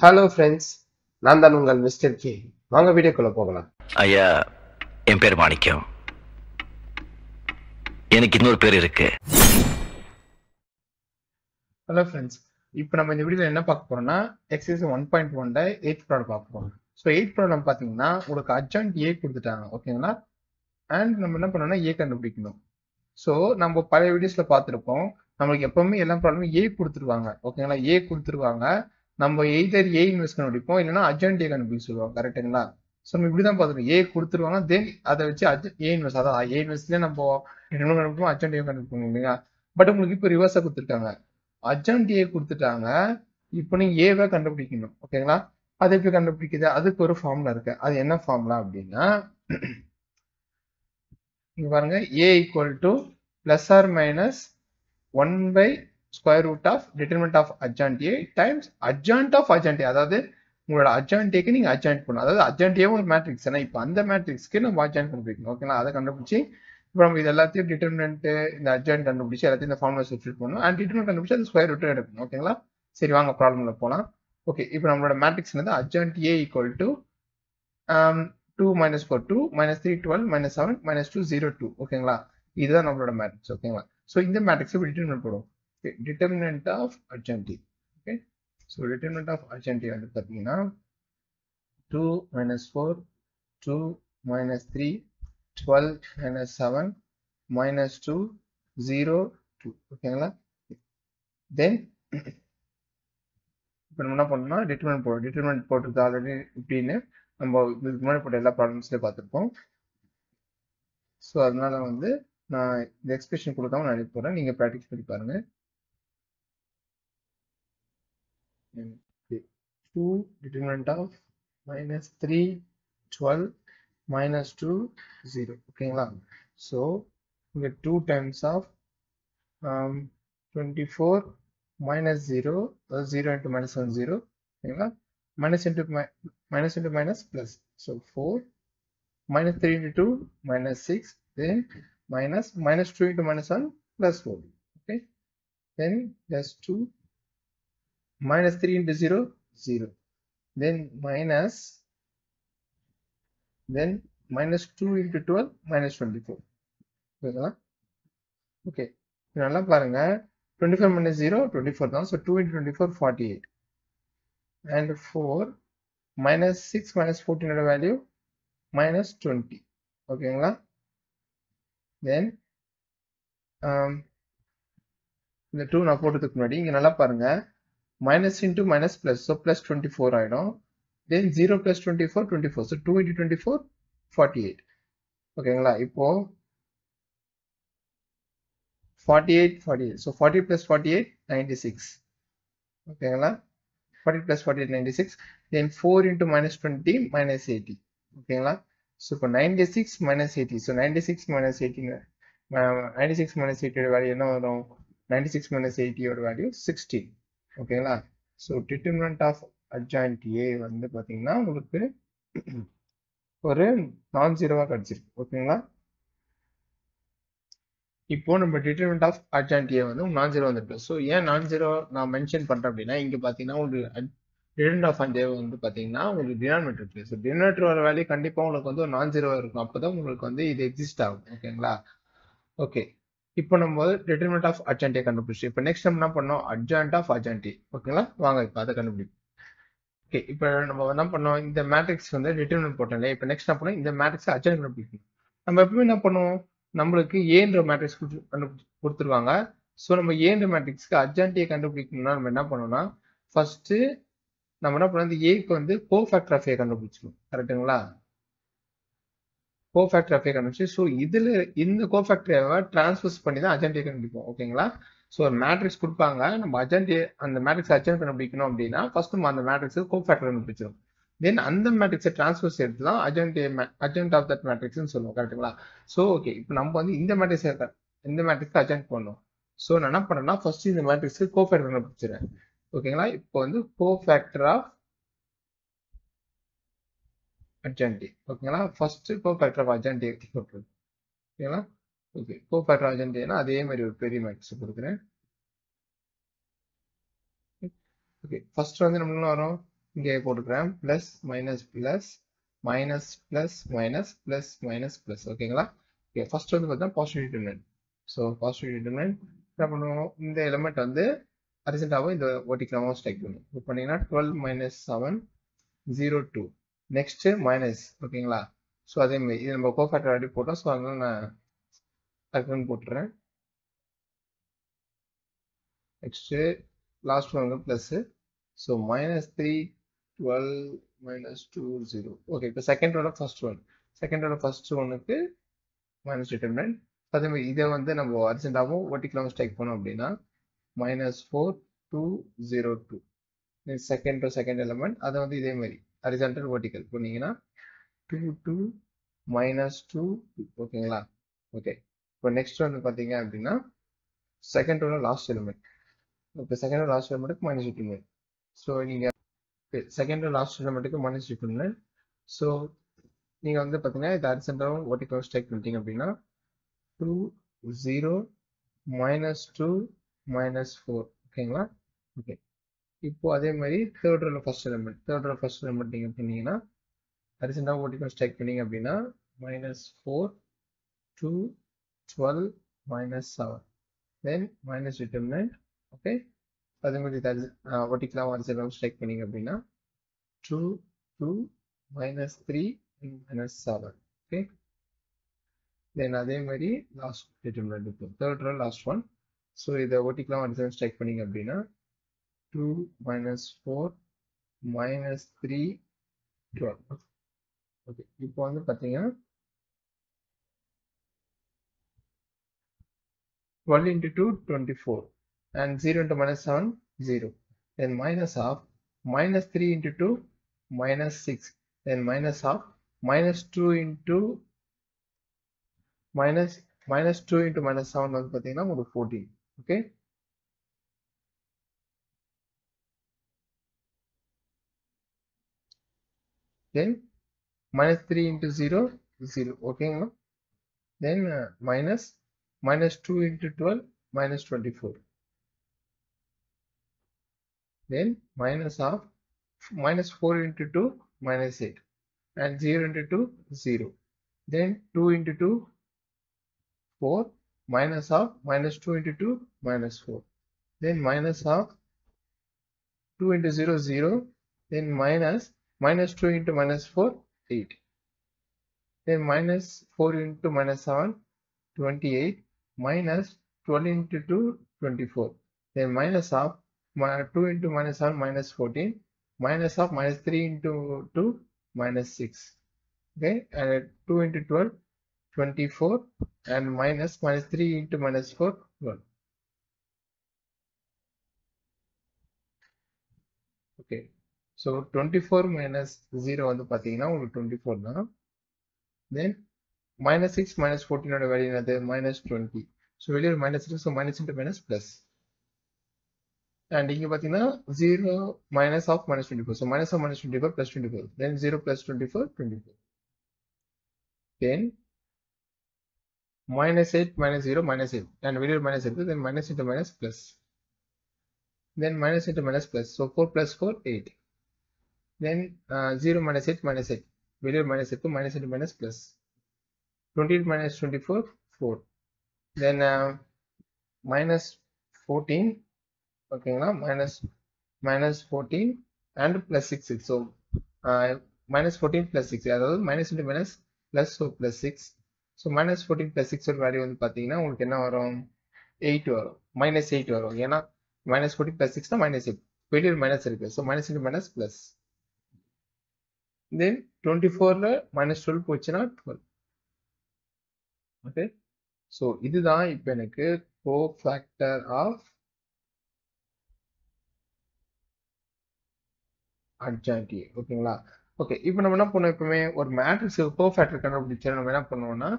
Hello friends, நான் தான் உங்கள் மிஸ்டர் கே. வாங்க வீடியோக்குள்ள போகலாம். ஐயா, என் பேர் மாணிக்கம். எனக்கு இன்னொரு பேர் இருக்கு. ஹலோ ஃப்ரெண்ட்ஸ், இப்போ நம்ம இந்த வீடியோவில் என்ன பார்க்க போறோம்னா எக்ஸசைஸ் 1.1ல 8th ப்ராப்ளம் பார்க்க போறோம். ஸோ 8th ப்ராப்ளம் பார்த்தீங்கன்னா உங்களுக்கு அட்ஜாயிண்ட் ஏ கொடுத்துட்டாங்க, ஓகேங்களா? அண்ட் நம்ம என்ன பண்ணோம்னா ஏ கண்டுபிடிக்கணும். ஸோ நம்ம பழைய வீடியோஸ்ல பார்த்துருப்போம், நம்மளுக்கு எப்பவுமே எல்லா ப்ராப்ளமும் ஏ கொடுத்துருவாங்க, ஓகேங்களா? ஏ கொடுத்துருவாங்க, நம்ம எய்தர் ஏ இன்வெஸ்ட் கண்டுபிடிப்போம், இல்லைன்னா அட்ஜாயிண்ட் ஏ கண்டுபிடிச்சு சொல்லுவாங்க, கரெக்டுங்களா? ஸோ நம்ம இப்படிதான் பார்த்துருக்கோம், ஏ கொடுத்துருவாங்க, தென் அதை வச்சு ஏ இன்வெஸ்ட், அதான் ஏ இன்வெஸ்ட்லேயே நம்ம என்ன கண்டுபிடிப்போம், அட்ஜாயிண்ட் ஏ கண்டுபிடிப்போம் இல்லையா? பட் உங்களுக்கு இப்போ ரிவர்ஸாக கொடுத்துருக்காங்க, அட்ஜாயிண்ட் ஏ கொடுத்துட்டாங்க, இப்போ நீங்க ஏவை கண்டுபிடிக்கணும், ஓகேங்களா? அது எப்படி கண்டுபிடிக்குது? அதுக்கு ஒரு ஃபார்முலா இருக்கு. அது என்ன ஃபார்முலா அப்படின்னா, இங்க பாருங்க, A equal to plus or minus 1 by square root of determinant of adjoint A times adjoint of adjoint A. அதாவது உங்களோட அட்ஜாயிண்ட் ஏக்கு நீங்க அட்ஜாயிண்ட் பண்ணணும். அதாவது அட்ஜாயிண்ட் ஏவும் ஒரு மேட்ரிக்ஸ், ஏன்னா இப்போ அந்த மேட்ரிக்ஸ்க்கு நம்ம அட்ஜாயிண்ட் கண்டுபிடிக்கணும், ஓகேங்களா? அதை கண்டுபிடிச்சி இப்போ நம்ம இது எல்லாத்தையும் டிட்டர்மினன்ட் இந்த அட்ஜாயிண்ட் கண்டுபிடிச்சி எல்லாத்தையும் இந்த ஃபார்முலா சப்ஸ்டிட்யூட் பண்ணணும். அண்ட் டிட்டர்மினன்ட் கண்டுபிடிச்சி அது ஸ்கொயர் ரூட் எடுக்கணும், ஓகேங்களா? சரி, வாங்க ப்ராப்ளம்ல போகலாம். ஓகே, இப்போ நம்மளோட மேட்ரிக்ஸ் வந்து adjoint A equal to 2 minus 4 2 minus 3 12 minus 7 minus 2 0 2, ஓகேங்களா? இதுதான் நம்மளோட மேட்ரிக்ஸ், ஓகேங்களா? ஸோ இந்த மேட்ரிக்ஸை டிட்டர்மினன்ட் போடுவோம். Determinant of adjoint A. Okay, so determinant of adjoint A வந்து பார்த்தீங்கன்னா 2 minus 4 2 minus 3 12 minus 7 minus 2 0 2, ஓகேங்களா? தென் இப்போ நம்ம என்ன பண்ணோம்னா டிட்டர்மினன்ட் போடுறோம். டிட்டர்மினன்ட் போட்டுருக்கு ஆல்ரெடி இப்படின்னு நம்ம இதுக்கு முன்னாடி போட்ட எல்லா ப்ராப்ளம்ஸ்லேயும் பார்த்துருப்போம். ஸோ அதனால வந்து நான் இந்த எக்ஸ்பிரஷன் கொடுக்காம நான் எழுதி போகிறேன், நீங்கள் ப்ராக்டிஸ் பண்ணி பாருங்க. 2 டிட்டர்மினன்ட் ஆஃப் minus 3 12 minus 2 0, ஓகேங்களா? ஸோ இங்கே 2 times of 24 minus 0, 0 into minus 1 0, ஓகேங்களா? minus into minus plus, so 4 minus 3 into 2 minus 6, then minus 2 into minus 1 plus 4, okay? Then plus 2 minus 3 into 0 0, then minus 2 into 12 minus 24, ஓகேங்களா? Okay, நல்லா பாருங்க, 24 minus 0 24 தான், so 2 into 24 48, and 4 minus 6 minus 14 ஓட value minus 20, ஓகேங்களா? தென் இந்த 2 நான் போட்டதுக்கு முன்னாடி இங்க நல்லா பாருங்க, minus into minus plus, so plus 24 ஆயிடும். then 0 plus 24 24, so 2 into 24 48, ஓகேங்களா? இப்போ 48 48, so 40 plus 48 96, ஓகேங்களா? 40 plus 48 96, then 4 into minus 20 minus 80, ஓகேங்களா? so இப்போ 96 minus 80, so 96 minus 80 96 minus 80 ஓட வேல்யூ என்ன வரும்? 96 minus 80 ஓட வேல்யூ 16, ஓகேங்களா? So determinant of adjoint A வந்து பார்த்தீங்கன்னா உங்களுக்கு ஒரு நான் ஜீரோவாக கிடைச்சிருக்கு, ஓகேங்களா? இப்போ நம்ம டிட்டர்மினன்ட் ஆஃப் அட்ஜாயிண்ட் ஏ வந்து நான் ஜீரோ வந்துருக்கு. ஸோ ஏன் நான் ஜீரோ நான் மென்ஷன் பண்ணுறேன் அப்படின்னா, இங்கே பார்த்தீங்கன்னா உங்களுக்கு டிட்டர்மினன்ட் ஆஃப் அண்ட் ஏ வந்து பார்த்தீங்கன்னா உங்களுக்கு டினாமினேட்டர் இருக்கு. ஸோ டினாமினேட்டரோட வேல்யூ கண்டிப்பாக உங்களுக்கு வந்து ஒரு நான் ஜீரோவாக இருக்கும், அப்போ தான் உங்களுக்கு வந்து இது எக்ஸிஸ்ட் ஆகும், ஓகேங்களா? ஓகே, இப்போ நம்ம டிட்டர்மினன்ட் ஆஃப் அட்ஜாயிண்ட் ஏ கண்டுபிடிச்சு, இப்போ நெக்ஸ்ட் நம்ம என்ன பண்ணோம்? அட்ஜாயிண்ட் ஆஃப் அட்ஜாயிண்ட் ஏ, ஓகேங்களா? வாங்க இப்போ அதை கண்டுபிடிப்போம். ஓகே, இப்போ நம்ம என்ன பண்ணோம்? இந்த மேட்ரிக்ஸ் வந்து டிட்டர்மினன்ட் போட்டோம் இல்லையா? இப்போ நெக்ஸ்ட் என்ன பண்ணோம்? இந்த மேட்ரிக்ஸ் அட்ஜாயிண்ட் கண்டுபிடிக்கணும். நம்ம எப்பவுமே என்ன பண்ணுவோம்? நம்மளுக்கு ஏன்ற மேட்ரிக்ஸ் கொடுத்துருவாங்க. ஸோ நம்ம ஏன்ற மேட்ரிக்ஸ்க்கு அட்ஜாயிண்ட் ஏ கண்டுபிடிக்கணும்னா நம்ம என்ன பண்ணோம்னா, ஃபர்ஸ்ட் நம்ம என்ன பண்ணோம்? இந்த ஏக்கு வந்து கோஃபேக்டர் ஆஃப் ஏ கண்டுபிடிச்சிக்கணும், கரெக்டுங்களா? கோஃபேக்டர் ஆஃப் ஏ கண்டுபிடிச்சு, ஸோ இதுல இந்த கோஃபேக்டரை டிரான்ஸ்போஸ் பண்ணி தான் அட்ஜாயிண்ட் ஏ கண்டுபிடிப்போம், ஓகேங்களா? ஸோ ஒரு மேட்ரிக்ஸ் கொடுப்பாங்க, நம்ம அட்ஜாயிண்ட் ஏ அந்த மேட்ரிக்ஸ் அட்ஜாயிண்ட் கண்டுபிடிக்கணும் அப்படின்னா ஃபர்ஸ்ட் நம்ம அந்த மேட்ரிக்ஸ் கோஃபேக்டர் கண்டுபிடிச்சிடும். தென் அந்த மேட்ரிக்ஸை டிரான்ஸ்போஸ் எடுத்து தான் அட்ஜாயிண்ட் ஆஃப் தட் மேட்ரிக்ஸ்னு சொல்லுவோம், கரெக்டுங்களா? ஸோ ஓகே, இப்போ நம்ம வந்து இந்த மேட்ரிக்ஸ்க்கு அட்ஜாயிண்ட் பண்ணணும். ஸோ நான் என்ன பண்ணேன்னா ஃபர்ஸ்ட் இந்த மேட்ரிக்ஸ்க்கு கோஃபேக்டர் கண்டுபிடிச்சிடுறேன், ஓகேங்களா? இப்போ வந்து கோஃபேக்டர் ஆஃப் அட்ஜாயிண்ட் ஏ, ஓகேங்களா? First cofactor of adjoint A போட்டுருது, ஓகேங்களா? ஓகே, கோஃபேக்டர் அட்ஜாயிண்ட் ஏன்னா அதே மாதிரி ஒரு பெரிய மேட்ரிக்ஸ் கொடுக்குறேன். ஓகே, ஃபர்ஸ்ட் வந்து நம்ம என்ன வரும்? இங்கே போட்டுக்கிறேன் plus minus plus minus plus minus plus minus plus ஓகேங்களா. ஓகே ஃபர்ஸ்ட் வந்து பார்த்தா positive determinant. So positive determinant என்ன பண்ணுவோம், இந்த எலிமெண்ட் வந்து ஹரிசாண்டலாவும் இந்த வெர்டிகலாவும் ஸ்ட்ரைக் பண்ணும். இப்போ பண்ணீங்கன்னா 12 மைனஸ் 7 0 2 நெக்ஸ்ட் மைனஸ் ஓகேங்களா. ஸோ அதே மாதிரி இது நம்ம கோஃபேக்டர் ஆல்ரெடி போட்டோம். ஸோ அதனால நான் டக்குன்னு போட்டுறேன். நெக்ஸ்ட் லாஸ்ட் ஒன் வந்து plus. So minus 3 12 minus 2 0. Okay இப்போ செகண்ட் ரோல ஃபர்ஸ்ட் ஒனுக்கு மைனஸ் டிட்டர்மினன்ட். அதே மாதிரி இதை வந்து நம்ம அர்ஜென்டாகவும் வெர்டிகலாவும் ஸ்ட்ரைக் பண்ணோம் அப்படின்னா மைனஸ் 4 2 0 2 செகண்ட் எலிமெண்ட். அதை வந்து இதே மாதிரி ஹரிசாண்டல் வெர்டிகல் பண்ணீங்கன்னா 2 2 மைனஸ் 2 ஓகேங்களா. ஓகே இப்போ நெக்ஸ்ட் வந்து பார்த்தீங்க அப்படின்னா செகண்ட் ரோல லாஸ்ட் எலிமெண்ட். இப்போ செகண்ட் ரோ லாஸ்ட் எலிமெண்ட்டுக்கு மைனஸ் டிட்டர்மினன்ட். ஸோ நீங்கள் செகண்ட் ரோ லாஸ்ட் எலிமெண்ட்டுக்கு மைனஸ் டிட்டர்மினன்ட். ஸோ நீங்கள் வந்து பார்த்தீங்கன்னா இது ஹரிசாண்டலும் வெர்டிகலும் ஸ்ட்ரைக் பண்ணிட்டீங்க அப்படின்னா 2 0 மைனஸ் 2 மைனஸ் 4 ஓகேங்களா. ஓகே இப்போ அதே மாதிரி தேர்ட் ரோல ஃபர்ஸ்ட் எலிமெண்ட் நீங்கள் பண்ணீங்கன்னா ஹரிசாண்டல் வெர்டிகல் ஸ்ட்ரைக் பண்ணீங்க அப்படின்னா மைனஸ் 4 2 12 மைனஸ் 7 தென் மைனஸ் டிட்டர்மினன்ட். ஓகே அதே மாதிரி வெர்டிகலாவும் ஹரிசாண்டலும் ஸ்ட்ரைக் பண்ணீங்க அப்படின்னா 2 2 மைனஸ் 3 மைனஸ் 7 ஓகே. தென் அதே மாதிரி லாஸ்ட் டிட்டர்மினன்ட் இப்போ third row last one. So இதை வெர்டிகலாவும் ஹரிசாண்டலும் ஸ்ட்ரைக் பண்ணீங்க அப்படின்னா 2 மைனஸ் 4 மைனஸ் 3 12. ஓகே இப்போ வந்து பார்த்தீங்கன்னா 12 into 2 24 and 0 into minus 7 0. Then minus of minus 3 into 2 minus 6. Then minus of minus 2 into minus 2 into minus 7 வந்து பார்த்தீங்கன்னா ஒரு 14. ஓகே then minus 3 into 0 0 ஓகேங்களா. then minus 2 into 12 minus 24. then minus of minus 4 into 2 minus 8 and 0 into 2 0. then 2 into 2 4 minus of minus 2 into 2 minus 4. then minus of 2 into 0 0. then minus 2 into minus 4 8. then minus 4 into minus 7 28 minus 12 into 2 24. then minus of 2 into minus 7 minus 14 minus of minus 3 into 2 minus 6. Okay, and 2 into 12 24 and minus 3 into minus 4 12. Okay, so 24 minus 0 வந்து பார்த்தீங்கன்னா உங்களுக்கு 24 தான். then minus 6 minus 14 ஓட value என்னது minus 20. so வெளியே ஒரு minus இருக்கு, so minus into minus plus. and இங்க பார்த்தீங்கன்னா 0 minus of minus 24, so minus of minus 24 plus 24. then 0 plus 24 24. then minus 8 minus 0 minus 8 and வெளியே ஒரு minus இருக்கு, then minus into minus plus. then minus into minus plus, so 4 plus 4 8. then 0 minus 8 minus 8 வெளியே ஒரு minus இருக்கு, minus into minus plus. 28 minus 24 4. then minus 14 ஓகேங்களா, minus 14 and plus 6. so minus 14 plus 6, அதாவது minus into minus plus, so plus 6. so minus 14 plus 6 ஒரு value வந்து பார்த்தீங்கன்னா உங்களுக்கு என்ன வரும் 8 வரும், minus 8 வரும். ஏன்னா minus 14 plus 6 தான் minus 8, வெளியே ஒரு minus இருக்கு, so minus into minus plus. then 24ல minus 12 போச்சுன்னா 12. ஓகே, ஸோ இதுதான் இப்போ எனக்கு கோஃபேக்டர் ஆஃப் adjoint A. ஓகேங்களா. ஓகே, இப்போ நம்ம என்ன பண்ணுவோம், எப்பவுமே ஒரு மேட்ரிக்ஸ் கோஃபேக்டர் கண்டுபிடிச்சா நம்ம என்ன பண்ணுவோம்னா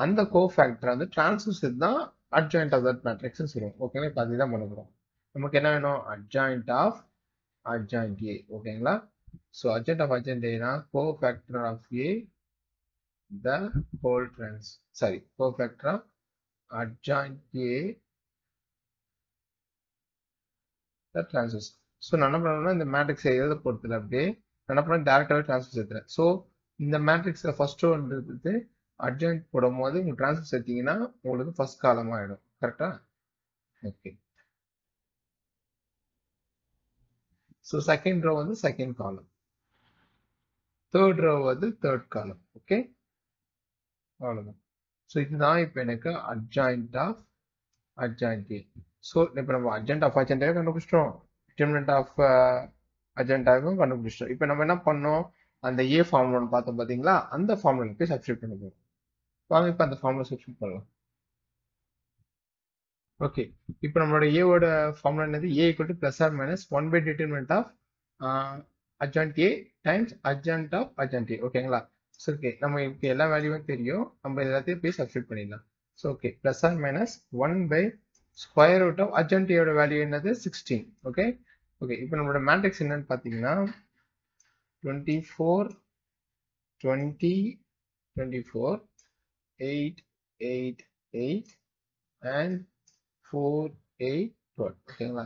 அந்த கோஃபேக்டர் வந்து டிரான்ஸ்போஸ் தான் adjoint ஆஃப் தட் மேட்ரிக்ஸ் சொல்லுவோம். ஓகேங்களா, இப்போ அதுதான் பண்ண போகிறோம். நமக்கு என்ன வேணும், adjoint ஆஃப் adjoint A. ஓகேங்களா. So adjoint of adjoint A னா cofactor of A the whole cofactor of adjoint A the transpose. So நான் என்ன பண்ணணும்னா இந்த மேட்ரிக்ஸ் எழுத பொறுத்துல அப்படியே நான் என்ன பண்ணேன் டேரக்டாகவே ட்ரான்ஸ்ஃபர் சேர்த்துறேன். ஸோ இந்த மேட்ரிக்ஸில் ஃபர்ஸ்ட் ரோ வந்துட்டு அட்ஜாயிண்ட் போடும் போது உங்களுக்கு ட்ரான்ஸ்ஃபர் சேர்த்தீங்கன்னா உங்களுக்கு ஃபர்ஸ்ட் காலம் ஆகிடும். கரெக்டா? ஓகே. ஸோ செகண்ட் ரோ வந்து செகண்ட் காலம், தேர்ட் ரோ வந்து தேர்ட் காலம். ஓகே, அவ்வளோதான். ஸோ இதுதான் இப்போ எனக்கு adjoint of adjoint A. So இப்போ நம்ம அட்ஜாயிண்ட் ஆஃப் அட்ஜாயிண்ட் கண்டுபிடிச்சிட்டோம், டிட்டர்மினன்ட் ஆஃப் அட்ஜாயிண்டாகவும் கண்டுபிடிச்சிட்டோம். இப்போ நம்ம என்ன பண்ணோம், அந்த ஏ ஃபார்முலா பார்த்தோம் பார்த்தீங்களா, அந்த ஃபார்முலா போய் சப்ஸ்டியூட் பண்ண போகிறோம். வாங்க இப்போ அந்த ஃபார்முலா சப்ஸ்டியூட் பண்ணலாம். ஓகே, இப்போ நம்மளோட ஏவோட ஃபார்முலா என்னது, A equal to plus or minus 1 by determinant of adjoint A times adjoint of adjoint A. ஓகேங்களா? ஸோ ஓகே, நம்ம இப்போ எல்லா வேல்யூவும் தெரியும், நம்ம எல்லாத்தையும் போய் சப்ஸ்டியூட் பண்ணிடலாம். So okay, plus or minus 1 by square root of adjoint ஏயோட வேல்யூ என்னது 16. ஓகே ஓகே, இப்போ நம்மளோட மேட்ரிக்ஸ் என்னன்னு பார்த்தீங்கன்னா 24 20 24 8 8 8 and 4 8 12. ஓகேங்களா?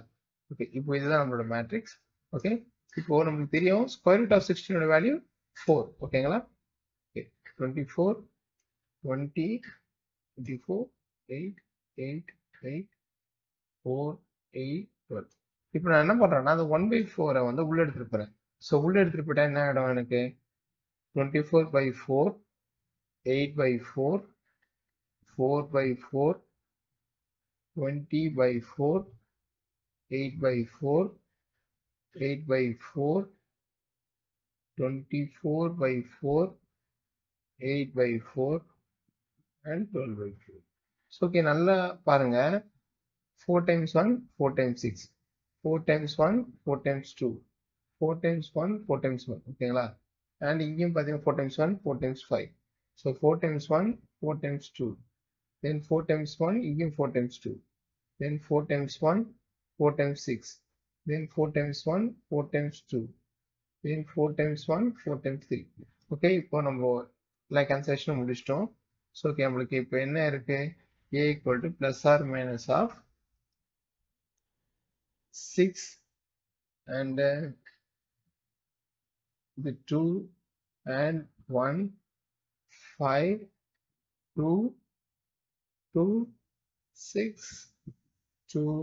ஓகே, இப்போ இதுதான் நம்மளோட மேட்ரிக்ஸ். ஓகே, இப்போ நமக்கு தெரியும் ஸ்கொயர் ரூட் ஆஃப் 16 ஓட வேல்யூ 4. ஓகேங்களா? ஓகே, 24 20 24 8 8 8 4 8 12. இப்போ நான் என்ன பண்றேன்னா அந்த 1/4 வந்து உள்ள எடுத்துட்டு போறேன். ஸோ உள்ள எடுத்துட்டு போயிட்டா என்ன ஆகிடும், எனக்கு 24/4 8/4 4/4 20/4 8/4 8/4 24/4 8/4 and 12/4. ஸோ ஓகே, நல்லா பாருங்க, 4 times 1 4 times 6 4 times 1 4 times 2 4 times 1 4 times 1. ஓகேங்களா? அண்ட் இங்கேயும் பார்த்தீங்கன்னா 4 times 1 4 times 5. So 4 times 1 4 times 2, then 4 times 1 இங்கேயும் 4 times 2, then 4 times 1 4 times 6, then 4 times 1 4 times 2, then 4 times 1 4 times 3. Okay, இப்போ நம்ம லைக் கன்செஷன் முடிச்சிட்டோம். ஸோ ஓகே, நம்மளுக்கு இப்போ என்ன இருக்கு, a equal to plus or minus of 6 and the 2 and 1 5 2 2 6 2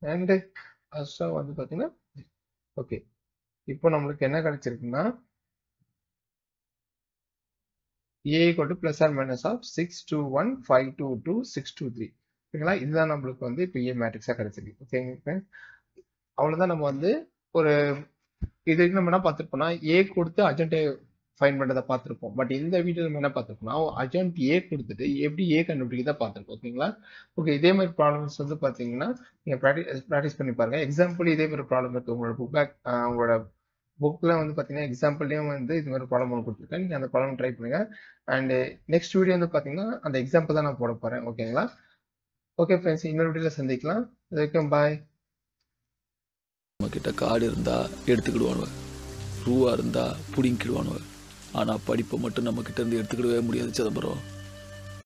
and அஸ்டா வந்து பார்த்தீங்கன்னா ஓகே, இப்போ நம்மளுக்கு என்ன கிடைச்சிருக்குன்னா a equal to plus or minus of 621 522 623. ஓகேங்களா? இதுதான் நம்மளுக்கு வந்து இப்போ ஏ மேட்ரிக்ஸாக கிடைச்சிருக்கு. ஓகேங்க, அவ்வளோதான். நம்ம வந்து ஒரு இது நம்ம என்ன பார்த்துருப்போம்னா ஏ கொடுத்து அர்ஜென்ட் ஃபைன் பண்ணுறதை பார்த்துருப்போம். பட் இந்த வீடியோ நம்ம என்ன பார்த்துருப்போம்னா அர்ஜென்ட் ஏ கொடுத்துட்டு எப்படி ஏ கண்டுபிடிக்கிறத பார்த்துருப்போம். ஓகேங்களா? ஓகே, இதே மாதிரி ப்ராப்ளம்ஸ் வந்து பார்த்தீங்கன்னா நீங்கள் ப்ராக்டிஸ் பண்ணி பாருங்க. எக்ஸாம்பிள் இதே மாதிரி ப்ராப்ளம் இருக்குது உங்களோட உங்களோட புக்கில் வந்து பார்த்தீங்கன்னா எக்ஸாம்பிள்லேயும் வந்து இது மாதிரி ப்ராப்ளம் ஒன்று கொடுத்துருக்கேன். நீங்கள் அந்த ப்ராப்ளம் ட்ரை பண்ணுங்க. அண்ட் நெக்ஸ்ட் வீடியோ வந்து பார்த்தீங்கன்னா அந்த எக்ஸாம்பிள் தான் நான் போட போகிறேன். ஓகேங்களா? ஓகே ஃப்ரெண்ட்ஸ், இன்னொரு வீடியோவில் சந்திக்கலாம். அது வரைக்கும் பாய். நம்மக்கிட்ட காடு இருந்தால் எடுத்துக்கிடுவானுவ, ரூவா இருந்தால் பிடிங்கிடுவானுவ. ஆனால் படிப்பை மட்டும் நம்மக்கிட்ட இருந்து எடுத்துக்கிடவே முடியாது சிதம்பரம்.